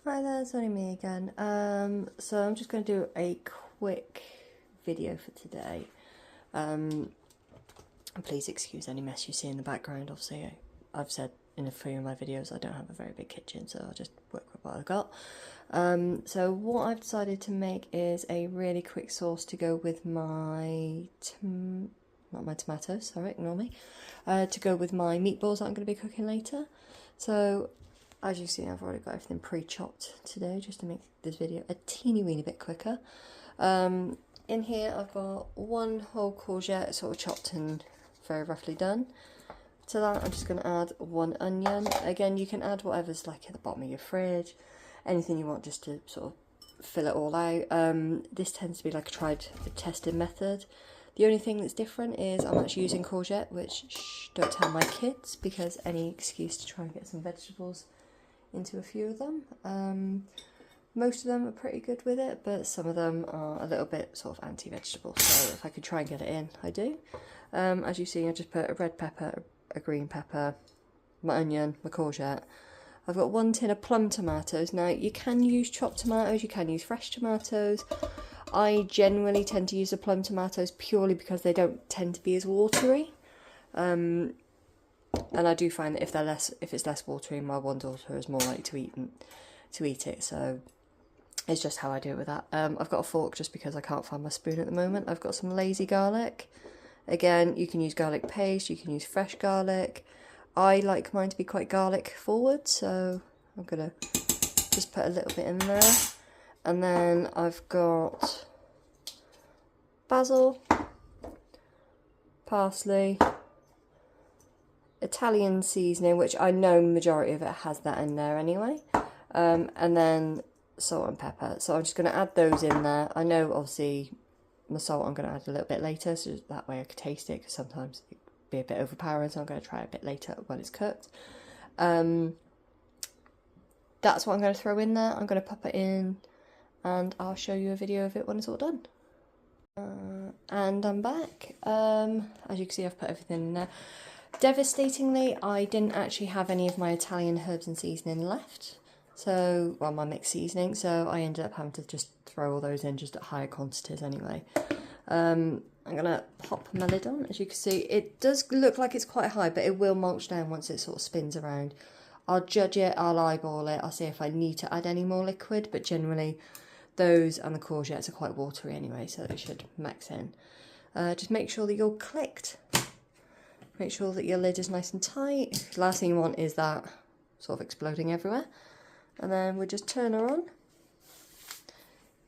Hi there, it's only me again. So I'm just going to do a quick video for today. Please excuse any mess you see in the background. Obviously, I've said in a few of my videos I don't have a very big kitchen, so I'll just work with what I've got. So what I've decided to make is a really quick sauce to go with my not my tomatoes, sorry, ignore me. To go with my meatballs that I'm going to be cooking later. So as you see, I've already got everything pre-chopped today just to make this video a teeny weeny bit quicker. In here I've got one whole courgette sort of chopped and very roughly done. To that I'm just going to add one onion. Again, you can add whatever's like at the bottom of your fridge, anything you want just to sort of fill it all out. This tends to be like a tried and tested method. The only thing that's different is I'm actually using courgette, which don't tell my kids, because any excuse to try and get some vegetables into a few of them. Most of them are pretty good with it, but some of them are a little bit sort of anti-vegetable, so if I could try and get it in, I do. As you see, I just put a red pepper, a green pepper, my onion, my courgette. I've got one tin of plum tomatoes. Now, you can use chopped tomatoes, you can use fresh tomatoes. I generally tend to use the plum tomatoes purely because they don't tend to be as watery. And I do find that if it's less watery, my one daughter is more likely to eat it. So it's just how I do it with that. I've got a fork just because I can't find my spoon at the moment. I've got some lazy garlic. Again, you can use garlic paste, you can use fresh garlic. I like mine to be quite garlic forward, so I'm gonna just put a little bit in there. And then I've got basil, parsley, Italian seasoning, which I know majority of it has that in there anyway, and then salt and pepper. So I'm just going to add those in there. I know obviously my salt I'm going to add a little bit later, so that way I could taste it, because sometimes it can be a bit overpowering, so I'm going to try it a bit later when it's cooked. That's what I'm going to throw in there. I'm going to pop it in and I'll show you a video of it when it's all done. And I'm back. As you can see, I've put everything in there. Devastatingly, I didn't actually have any of my Italian herbs and seasoning left. So, well, my mixed seasoning. So I ended up having to just throw all those in just at higher quantities anyway. I'm going to pop my lid on. As you can see, it does look like it's quite high, but it will mulch down once it sort of spins around. I'll judge it, I'll eyeball it, I'll see if I need to add any more liquid, but generally those and the courgettes are quite watery anyway, so they should max in. Just make sure that you're clicked. Make sure that your lid is nice and tight. Last thing you want is that sort of exploding everywhere. And then we'll just turn her on.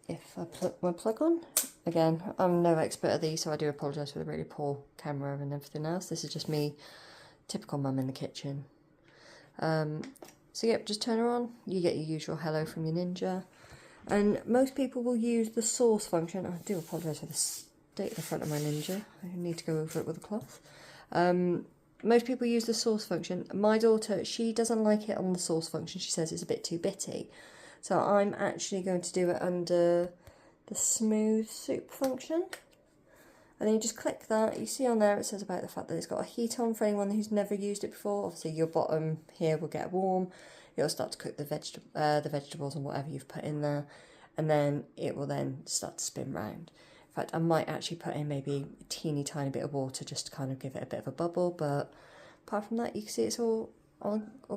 If I put my plug on. Again, I'm no expert at these, so I do apologise for the really poor camera and everything else. This is just me, typical mum in the kitchen. So yep, just turn her on. You get your usual hello from your Ninja. And most people will use the sauce function. I do apologise for the state of the front of my Ninja. I need to go over it with a cloth. Most people use the sauce function. My daughter, she doesn't like it on the sauce function. She says it's a bit too bitty. So I'm actually going to do it under the smooth soup function. And then you just click that. You see on there it says about the fact that it's got a heat on for anyone who's never used it before. Obviously your bottom here will get warm. It'll start to cook the vegetables and whatever you've put in there. And then it will then start to spin round. In fact, I might actually put in maybe a teeny tiny bit of water just to kind of give it a bit of a bubble. But apart from that, you can see it's all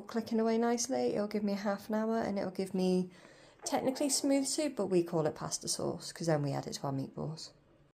clicking away nicely. It'll give me a half an hour and it'll give me technically smooth soup, but we call it pasta sauce because then we add it to our meatballs.